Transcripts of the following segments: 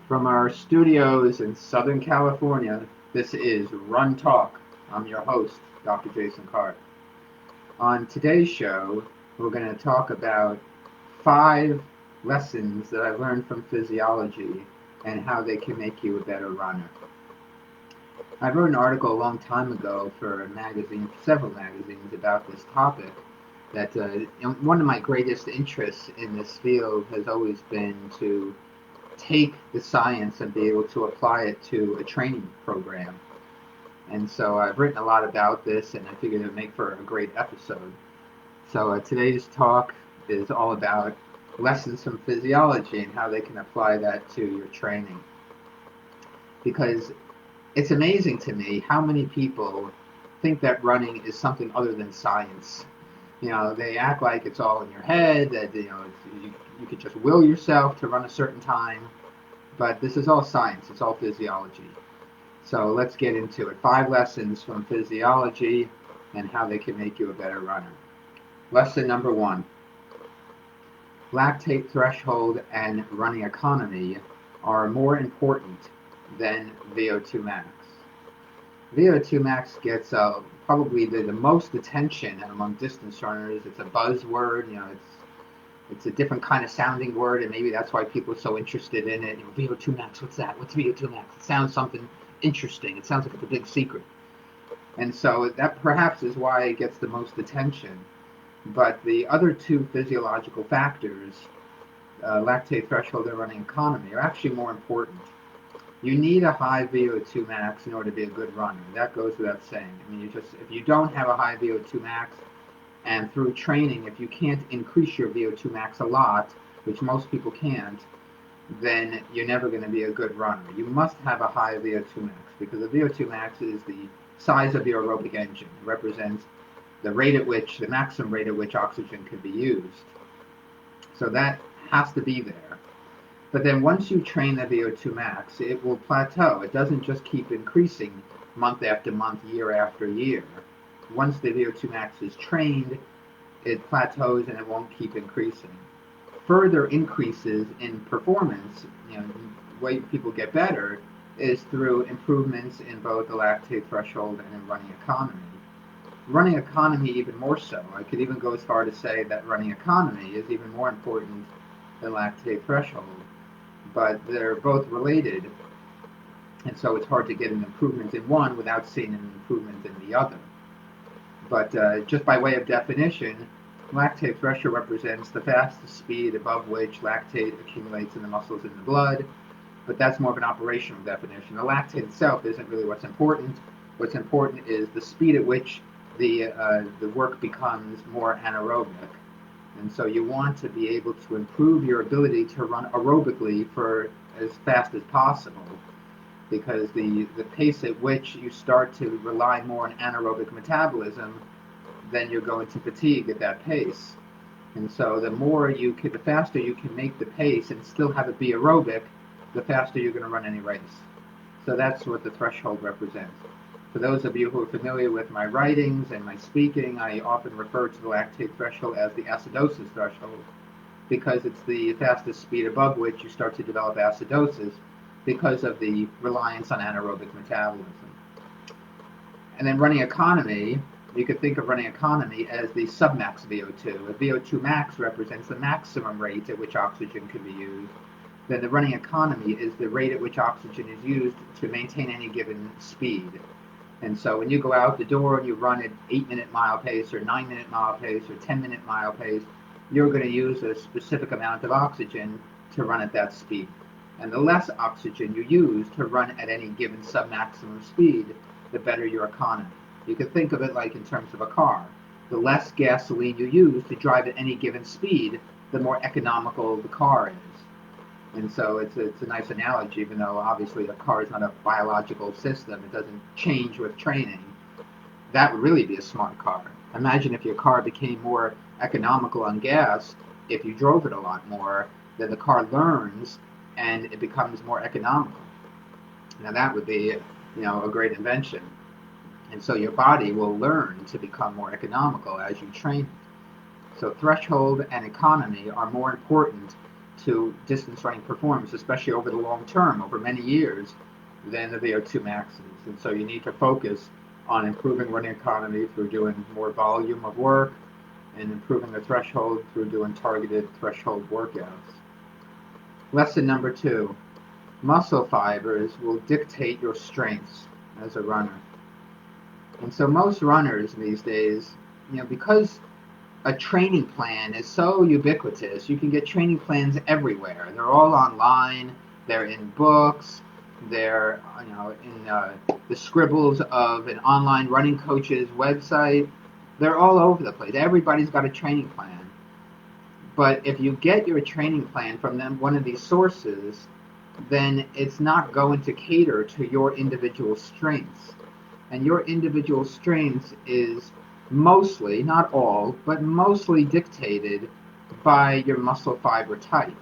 From our studios in Southern California, this is RUNTALK. I'm your host, Dr. Jason Karp. On today's show, we're going to talk about 5 lessons that I learned from physiology and how they can make you a better runner. I wrote an article a long time ago for a magazine, several magazines, about this topic. That one of my greatest interests in this field has always been to take the science and be able to apply it to a training program. And so I've written a lot about this, and I figured it would make for a great episode. So today's talk is all about lessons from physiology and how they can apply that to your training. Because it's amazing to me how many people think that running is something other than science. You know, they act like it's all in your head, that you could just will yourself to run a certain time, but this is all science, it's all physiology. So let's get into it. 5 lessons from physiology and how they can make you a better runner. Lesson number 1. Lactate threshold and running economy are more important than VO2 max. VO2 max gets probably the most attention among distance runners. It's a buzzword, it's a different kind of sounding word, and maybe that's why people are so interested in it. VO2 max, what's that? What's VO2 max? It sounds something interesting. It sounds like it's a big secret. And so that perhaps is why it gets the most attention. But the other 2 physiological factors, lactate threshold and running economy, are actually more important. You need a high VO2 max in order to be a good runner. That goes without saying. I mean, if you don't have a high VO2 max, and through training, if you can't increase your VO2 max a lot, which most people can't, then you're never going to be a good runner. You must have a high VO2 max, because the VO2 max is the size of your aerobic engine. It represents the maximum rate at which oxygen can be used. So that has to be there. But then once you train the VO2 max, it will plateau. It doesn't just keep increasing month after month, year after year. Once the VO2 max is trained, it plateaus and it won't keep increasing. Further increases in performance, the way people get better, is through improvements in both the lactate threshold and in running economy. Running economy even more so. I could even go as far to say that running economy is even more important than lactate threshold. But they're both related, and so it's hard to get an improvement in one without seeing an improvement in the other. But just by way of definition, lactate threshold represents the fastest speed above which lactate accumulates in the muscles in the blood, but that's more of an operational definition. The lactate itself isn't really what's important. What's important is the speed at which the work becomes more anaerobic. And so you want to be able to improve your ability to run aerobically for as fast as possible, because the pace at which you start to rely more on anaerobic metabolism, then you're going to fatigue at that pace. And so the faster you can make the pace and still have it be aerobic, the faster you're going to run any race. So that's what the threshold represents. For those of you who are familiar with my writings and my speaking, I often refer to the lactate threshold as the acidosis threshold, because it's the fastest speed above which you start to develop acidosis because of the reliance on anaerobic metabolism. And then running economy, you could think of running economy as the submax VO2. The VO2 max represents the maximum rate at which oxygen can be used. Then the running economy is the rate at which oxygen is used to maintain any given speed. And so when you go out the door and you run at 8-minute mile pace or 9-minute mile pace or 10-minute mile pace, you're going to use a specific amount of oxygen to run at that speed. And the less oxygen you use to run at any given sub-maximum speed, the better your economy. You can think of it like in terms of a car. The less gasoline you use to drive at any given speed, the more economical the car is. And so it's a nice analogy, even though obviously a car is not a biological system. It doesn't change with training. That would really be a smart car. Imagine if your car became more economical on gas, if you drove it a lot more, then the car learns and it becomes more economical. Now that would be, a great invention. And so your body will learn to become more economical as you train. So threshold and economy are more important to distance running performance, especially over the long term, over many years, than the VO2 maxes. And so you need to focus on improving running economy through doing more volume of work and improving the threshold through doing targeted threshold workouts. Lesson number 2, muscle fibers will dictate your strengths as a runner. And so most runners these days, because a training plan is so ubiquitous, you can get training plans everywhere. They're all online, they're in books, they're in the scribbles of an online running coach's website. They're all over the place. Everybody's got a training plan. But if you get your training plan from one of these sources, then it's not going to cater to your individual strengths. And your individual strengths is mostly, not all, but mostly dictated by your muscle fiber type.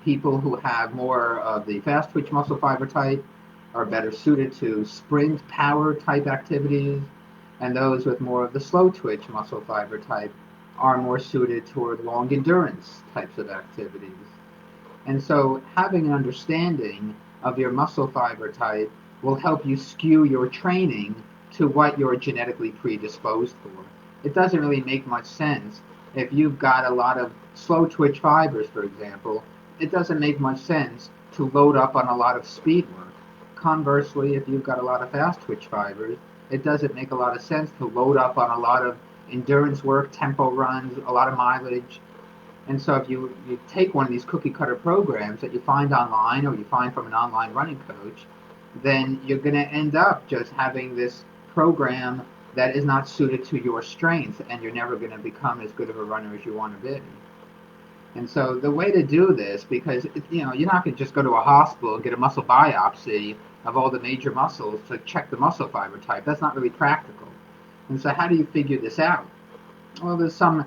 People who have more of the fast twitch muscle fiber type are better suited to sprint power type activities, and those with more of the slow twitch muscle fiber type are more suited toward long endurance types of activities. And so having an understanding of your muscle fiber type will help you skew your training to what you're genetically predisposed for. It doesn't really make much sense if you've got a lot of slow twitch fibers, for example. It doesn't make much sense to load up on a lot of speed work. Conversely, if you've got a lot of fast twitch fibers, it doesn't make a lot of sense to load up on a lot of endurance work, tempo runs, a lot of mileage. And so if you take one of these cookie cutter programs that you find online or you find from an online running coach, then you're going to end up just having this program that is not suited to your strengths, and you're never going to become as good of a runner as you want to be. And so the way to do this, because you're not going to just go to a hospital and get a muscle biopsy of all the major muscles to check the muscle fiber type. That's not really practical. And so how do you figure this out? Well, there's some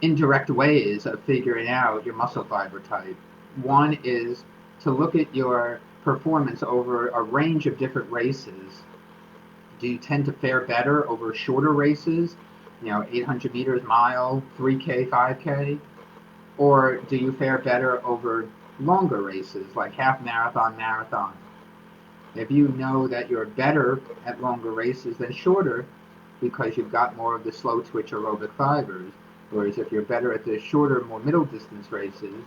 indirect ways of figuring out your muscle fiber type. One is to look at your performance over a range of different races. Do you tend to fare better over shorter races, 800 meters, mile, 3K, 5K? Or do you fare better over longer races, like half marathon, marathon? If you know that you're better at longer races than shorter because you've got more of the slow twitch aerobic fibers, whereas if you're better at the shorter, more middle distance races,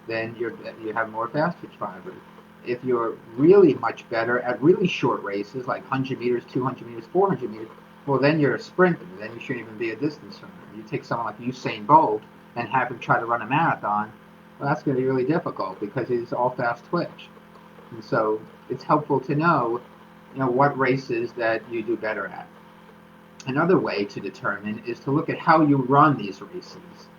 then you have more fast twitch fibers. If you're really much better at really short races, like 100 meters, 200 meters, 400 meters, well, then you're a sprinter. Then you shouldn't even be a distance runner. You take someone like Usain Bolt and have him try to run a marathon, well, that's going to be really difficult because he's all fast twitch. And so it's helpful to know, what races that you do better at. Another way to determine is to look at how you run these races.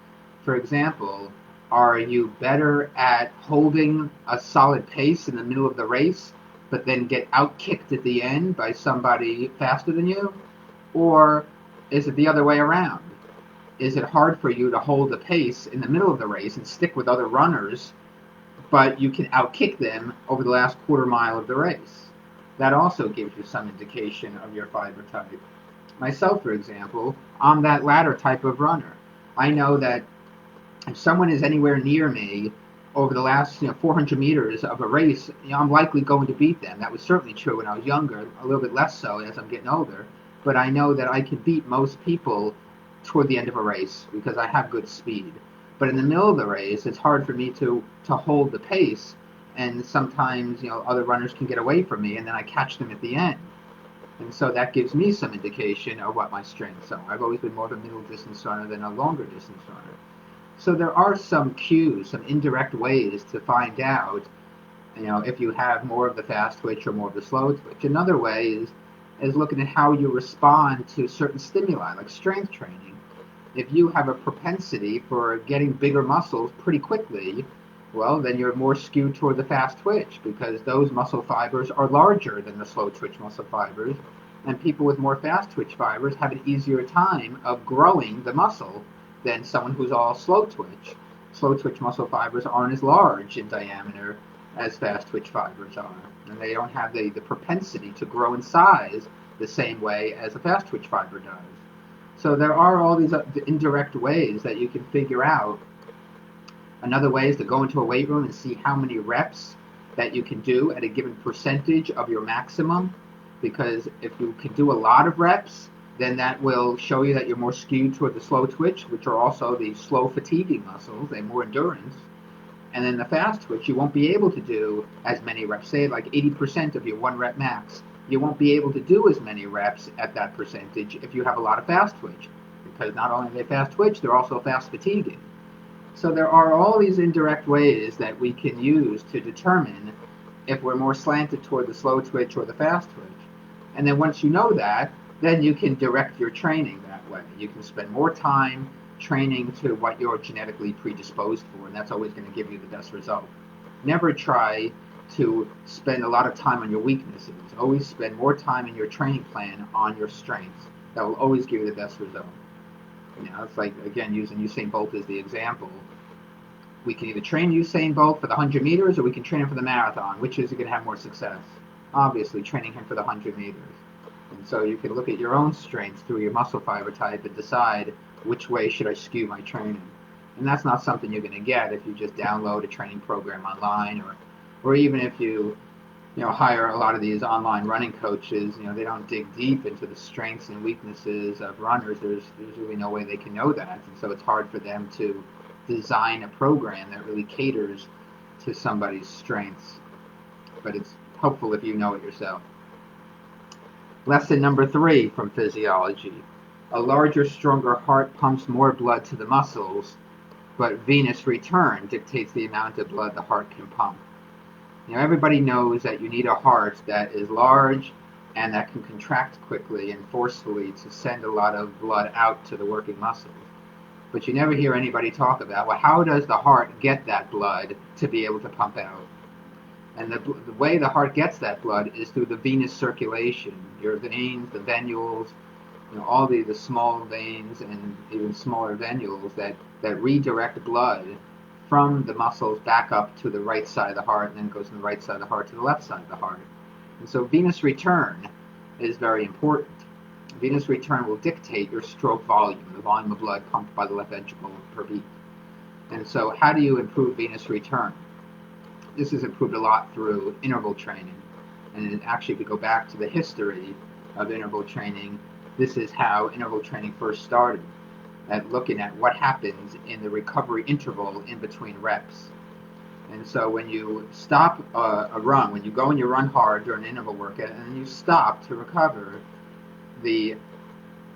For example, are you better at holding a solid pace in the middle of the race, but then get out-kicked at the end by somebody faster than you? Or is it the other way around? Is it hard for you to hold the pace in the middle of the race and stick with other runners, but you can out-kick them over the last quarter mile of the race? That also gives you some indication of your fiber type. Myself, for example, I'm that latter type of runner. I know that if someone is anywhere near me over the last 400 meters of a race, I'm likely going to beat them. That was certainly true when I was younger, a little bit less so as I'm getting older. But I know that I can beat most people toward the end of a race because I have good speed. But in the middle of the race, it's hard for me to hold the pace, and sometimes other runners can get away from me, and then I catch them at the end. And so that gives me some indication of what my strengths are. I've always been more of a middle distance runner than a longer distance runner. So there are some cues, some indirect ways to find out, if you have more of the fast twitch or more of the slow twitch. Another way is looking at how you respond to certain stimuli, like strength training. If you have a propensity for getting bigger muscles pretty quickly, well, then you're more skewed toward the fast twitch because those muscle fibers are larger than the slow twitch muscle fibers, and people with more fast twitch fibers have an easier time of growing the muscle than someone who's all slow twitch. Slow twitch muscle fibers aren't as large in diameter as fast twitch fibers are, and they don't have the propensity to grow in size the same way as a fast twitch fiber does. So there are all these indirect ways that you can figure out Another way is to go into a weight room and see how many reps that you can do at a given percentage of your maximum, because if you can do a lot of reps, then that will show you that you're more skewed toward the slow twitch, which are also the slow fatiguing muscles. They have more endurance. And then the fast twitch, you won't be able to do as many reps. Say like 80% of your 1 rep max. You won't be able to do as many reps at that percentage if you have a lot of fast twitch, because not only are they fast twitch, they're also fast fatiguing. So there are all these indirect ways that we can use to determine if we're more slanted toward the slow twitch or the fast twitch. And then once you know that, then you can direct your training that way. You can spend more time training to what you're genetically predisposed for, and that's always going to give you the best result. Never try to spend a lot of time on your weaknesses. Always spend more time in your training plan on your strengths. That will always give you the best result. It's like, again, using Usain Bolt as the example. We can either train Usain Bolt for the 100 meters or we can train him for the marathon. Which is going to have more success? Obviously, training him for the 100 meters. And so you can look at your own strengths through your muscle fiber type and decide which way should I skew my training. And that's not something you're going to get if you just download a training program online, or even if you hire a lot of these online running coaches. They don't dig deep into the strengths and weaknesses of runners. There's really no way they can know that, and so it's hard for them to design a program that really caters to somebody's strengths. But it's helpful if you know it yourself. Lesson number 3 from physiology. A larger, stronger heart pumps more blood to the muscles, but venous return dictates the amount of blood the heart can pump. Everybody knows that you need a heart that is large and that can contract quickly and forcefully to send a lot of blood out to the working muscles. But you never hear anybody talk about, well, how does the heart get that blood to be able to pump out? And the way the heart gets that blood is through the venous circulation. Your veins, the venules, all the small veins and even smaller venules that redirect blood from the muscles back up to the right side of the heart, and then goes from the right side of the heart to the left side of the heart. And so venous return is very important. Venous return will dictate your stroke volume, the volume of blood pumped by the left ventricle per beat. And so how do you improve venous return? This is improved a lot through interval training. And actually, if we go back to the history of interval training, this is how interval training first started, at looking at what happens in the recovery interval in between reps. And so when you stop a run, when you go and you run hard during an interval workout and you stop to recover, the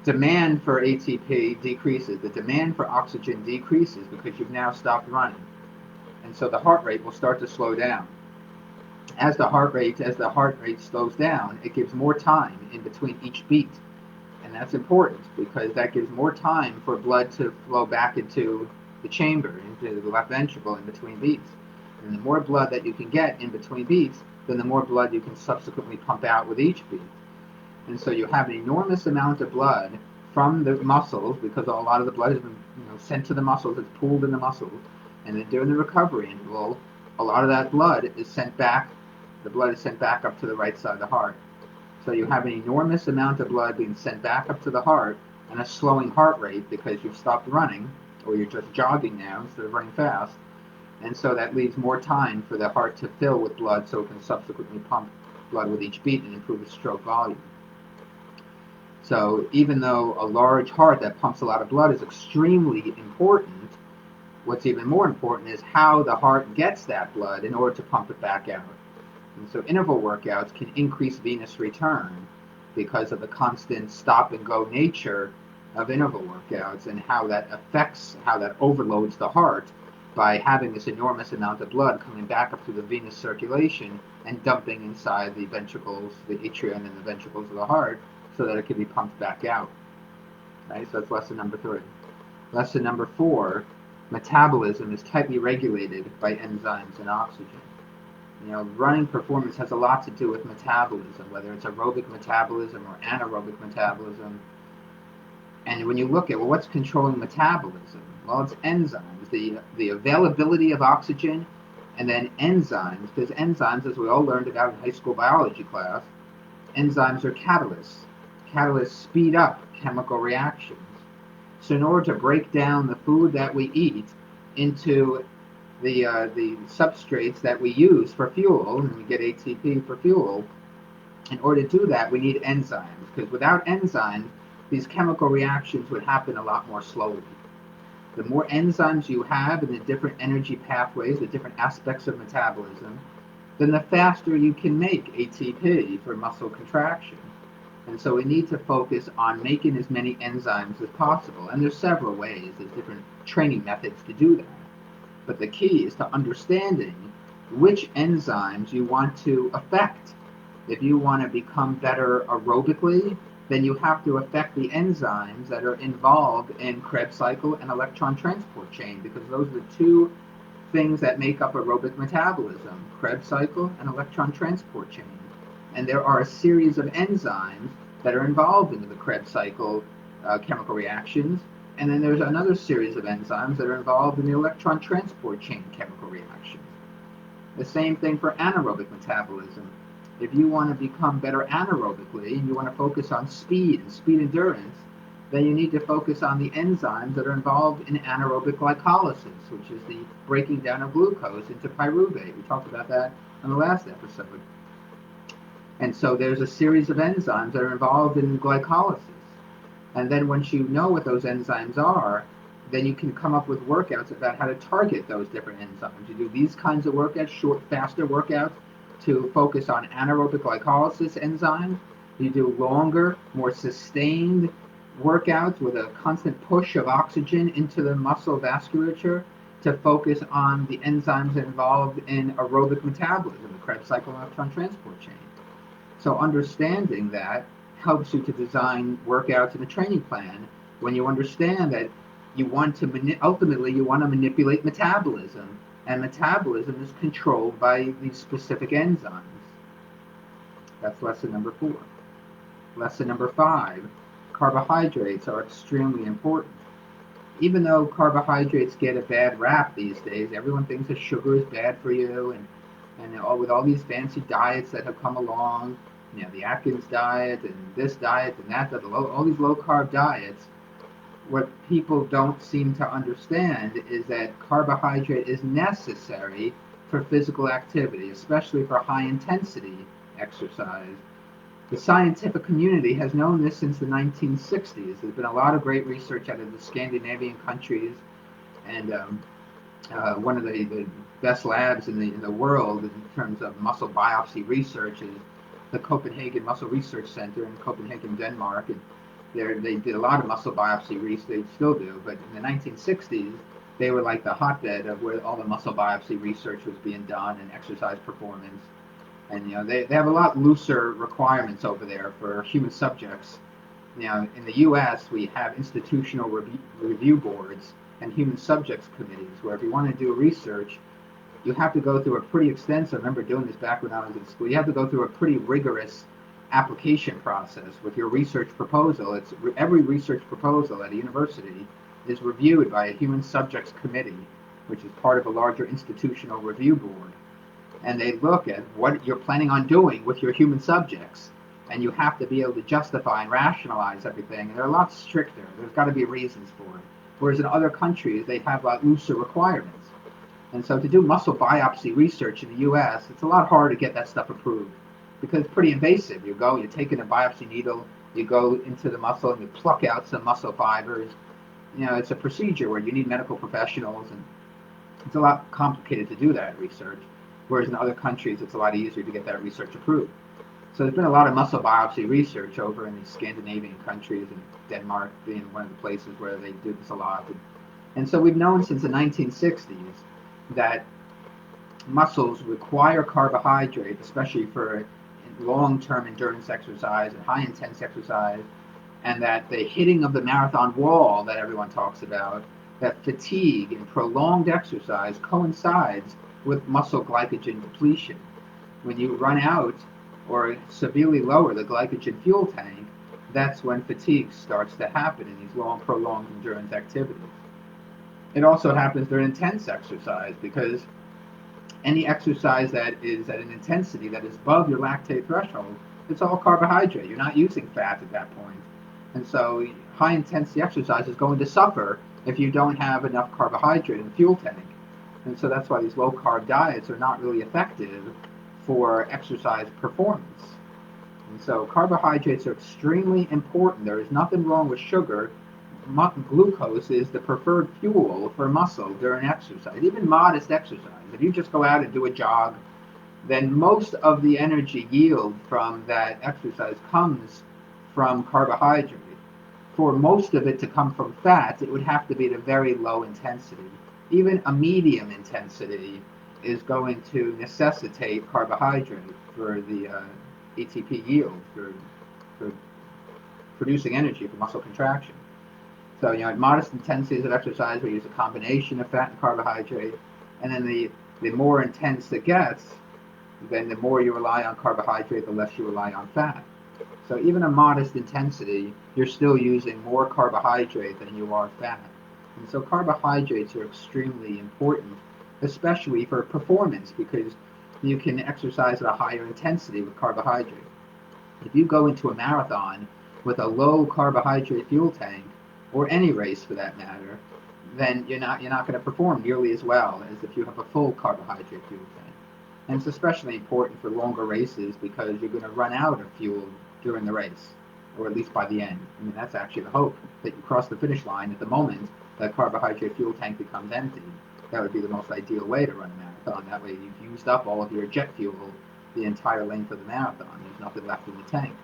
demand for ATP decreases, the demand for oxygen decreases because you've now stopped running. And so the heart rate will start to slow down. As the heart rate slows down, it gives more time in between each beat. And that's important because that gives more time for blood to flow back into the chamber, into the left ventricle in between beats. And the more blood that you can get in between beats, then the more blood you can subsequently pump out with each beat. And so you have an enormous amount of blood from the muscles, because a lot of the blood has been sent to the muscles, it's pooled in the muscles. And then during the recovery interval, a lot of that blood is sent back, the blood is sent back up to the right side of the heart. So you have an enormous amount of blood being sent back up to the heart and a slowing heart rate because you've stopped running, or you're just jogging now instead of running fast. And so that leaves more time for the heart to fill with blood so it can subsequently pump blood with each beat and improve the stroke volume. So even though a large heart that pumps a lot of blood is extremely important, what's even more important is how the heart gets that blood in order to pump it back out. And so interval workouts can increase venous return because of the constant stop-and-go nature of interval workouts and how that overloads the heart by having this enormous amount of blood coming back up through the venous circulation and dumping inside the ventricles, the atria and the ventricles of the heart, so that it can be pumped back out. Okay, so that's lesson number 3. Lesson number 4, metabolism is tightly regulated by enzymes and oxygen. Running performance has a lot to do with metabolism, whether it's aerobic metabolism or anaerobic metabolism. And when you look at, what's controlling metabolism? Well, it's enzymes, the availability of oxygen, and then enzymes, because enzymes, as we all learned about in high school biology class, enzymes are catalysts. Catalysts speed up chemical reactions. So in order to break down the food that we eat into the substrates that we use for fuel, and we get ATP for fuel. In order to do that, we need enzymes, because without enzymes, these chemical reactions would happen a lot more slowly. The more enzymes you have in the different energy pathways, the different aspects of metabolism, then the faster you can make ATP for muscle contraction. And so we need to focus on making as many enzymes as possible. And there's several ways, there's different training methods to do that. But the key is to understanding which enzymes you want to affect. If you want to become better aerobically, then you have to affect the enzymes that are involved in Krebs cycle and electron transport chain, because those are the two things that make up aerobic metabolism, Krebs cycle and electron transport chain. And there are a series of enzymes that are involved in the Krebs cycle chemical reactions, and then there's another series of enzymes that are involved in the electron transport chain chemical reactions. The same thing for anaerobic metabolism. If you want to become better anaerobically and you want to focus on speed and speed endurance, then you need to focus on the enzymes that are involved in anaerobic glycolysis, which is the breaking down of glucose into pyruvate. We talked about that in the last episode. And so there's a series of enzymes that are involved in glycolysis. And then once you know what those enzymes are, then you can come up with workouts about how to target those different enzymes. You do these kinds of workouts, short, faster workouts, to focus on anaerobic glycolysis enzymes. You do longer, more sustained workouts with a constant push of oxygen into the muscle vasculature to focus on the enzymes involved in aerobic metabolism, the Krebs cycle and electron transport chain. So understanding that helps you to design workouts and a training plan when you understand that you want to ultimately you want to manipulate metabolism, and metabolism is controlled by these specific enzymes. That's lesson number 4. Lesson number 5, carbohydrates are extremely important. Even though carbohydrates get a bad rap these days, everyone thinks that sugar is bad for you, and with all these fancy diets that have come along, the Atkins diet and this diet and that, all these low-carb diets, what people don't seem to understand is that carbohydrate is necessary for physical activity, especially for high-intensity exercise. The scientific community has known this since the 1960s. There's been a lot of great research out of the Scandinavian countries, and one of the best labs in the world in terms of muscle biopsy research is the Copenhagen Muscle Research Center in Copenhagen, Denmark. And they did a lot of muscle biopsy research. They still do, but in the 1960s, they were like the hotbed of where all the muscle biopsy research was being done and exercise performance. And they have a lot looser requirements over there for human subjects. In the U.S., we have institutional review boards and human subjects committees, where if you want to do research, you have to go through a pretty extensive, I remember doing this back when I was in school, you have to go through a pretty rigorous application process with your research proposal. Every research proposal at a university is reviewed by a human subjects committee, which is part of a larger institutional review board. And they look at what you're planning on doing with your human subjects, and you have to be able to justify and rationalize everything. And they're a lot stricter. There's got to be reasons for it. Whereas in other countries, they have a lot looser requirements. And so to do muscle biopsy research in the U.S., it's a lot harder to get that stuff approved because it's pretty invasive. You take in a biopsy needle, you go into the muscle, and you pluck out some muscle fibers. It's a procedure where you need medical professionals, and it's a lot complicated to do that research. Whereas in other countries, it's a lot easier to get that research approved. So there's been a lot of muscle biopsy research over in the Scandinavian countries, and Denmark being one of the places where they do this a lot. And so we've known since the 1960s that muscles require carbohydrate, especially for long-term endurance exercise and high-intense exercise, and that the hitting of the marathon wall that everyone talks about, that fatigue and prolonged exercise coincides with muscle glycogen depletion. When you run out or severely lower the glycogen fuel tank, that's when fatigue starts to happen in these long, prolonged endurance activities. It also happens during intense exercise, because any exercise that is at an intensity that is above your lactate threshold, it's all carbohydrate. You're not using fat at that point. And so high intensity exercise is going to suffer if you don't have enough carbohydrate in the fuel tank. And so that's why these low-carb diets are not really effective for exercise performance. And so carbohydrates are extremely important. There is nothing wrong with sugar. Glucose is the preferred fuel for muscle during exercise, even modest exercise. If you just go out and do a jog, then most of the energy yield from that exercise comes from carbohydrate. For most of it to come from fat, it would have to be at a very low intensity. Even a medium intensity is going to necessitate carbohydrate for the ATP yield, for producing energy for muscle contraction. So, at modest intensities of exercise, we use a combination of fat and carbohydrate. And then the more intense it gets, then the more you rely on carbohydrate, the less you rely on fat. So even a modest intensity, you're still using more carbohydrate than you are fat. And so carbohydrates are extremely important, especially for performance, because you can exercise at a higher intensity with carbohydrate. If you go into a marathon with a low carbohydrate fuel tank, or any race for that matter, then you're not going to perform nearly as well as if you have a full carbohydrate fuel tank. And it's especially important for longer races because you're going to run out of fuel during the race, or at least by the end. I mean, that's actually the hope, that you cross the finish line at the moment that carbohydrate fuel tank becomes empty. That would be the most ideal way to run a marathon. That way you've used up all of your jet fuel the entire length of the marathon. There's nothing left in the tank.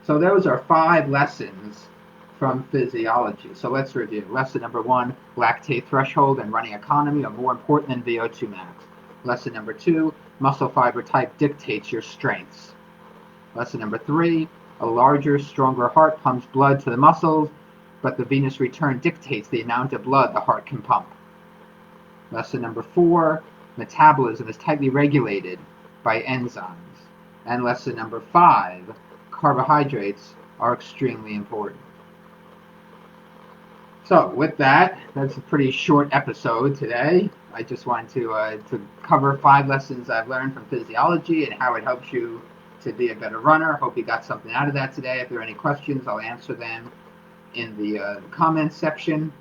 So those are 5 lessons from physiology. So let's review. Lesson number 1, lactate threshold and running economy are more important than VO2 max. Lesson number 2, muscle fiber type dictates your strengths. Lesson number 3, a larger, stronger heart pumps blood to the muscles, but the venous return dictates the amount of blood the heart can pump. Lesson number 4, metabolism is tightly regulated by enzymes. And lesson number 5, carbohydrates are extremely important. So with that, that's a pretty short episode today. I just wanted to cover 5 lessons I've learned from physiology and how it helps you to be a better runner. Hope you got something out of that today. If there are any questions, I'll answer them in the comments section.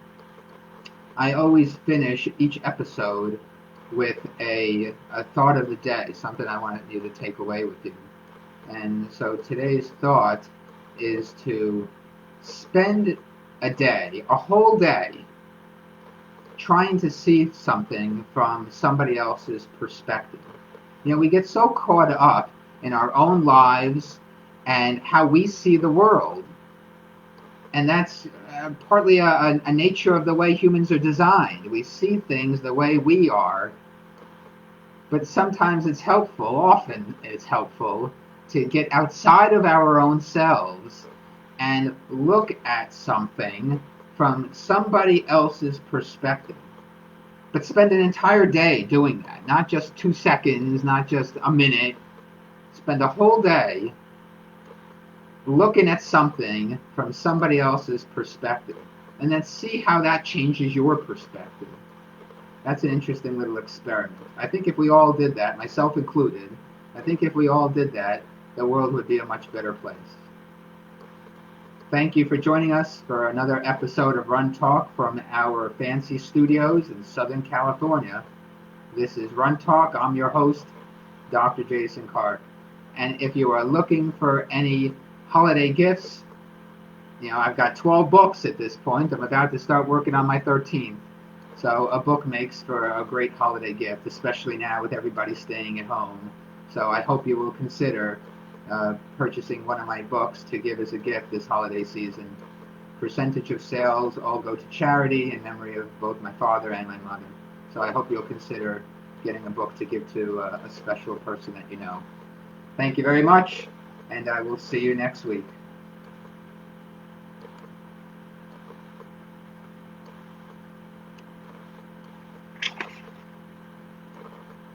I always finish each episode with a thought of the day, something I want you to take away with you. And so today's thought is to spend a day, a whole day, trying to see something from somebody else's perspective. We get so caught up in our own lives and how we see the world. And that's partly a nature of the way humans are designed. We see things the way we are. But sometimes it's helpful, often it's helpful, to get outside of our own selves and look at something from somebody else's perspective. But spend an entire day doing that, not just 2 seconds, not just a minute. Spend a whole day looking at something from somebody else's perspective, and then see how that changes your perspective. That's an interesting little experiment. I think if we all did that, myself included, I think if we all did that, the world would be a much better place. Thank you for joining us for another episode of RUNTALK from our fancy studios in Southern California. This is RUNTALK. I'm your host, Dr. Jason Karp. And if you are looking for any holiday gifts, I've got 12 books at this point. I'm about to start working on my 13th. So a book makes for a great holiday gift, especially now with everybody staying at home. So I hope you will consider purchasing one of my books to give as a gift this holiday season. Percentage of sales all go to charity in memory of both my father and my mother. So I hope you'll consider getting a book to give to a special person that you know. Thank you very much, and I will see you next week.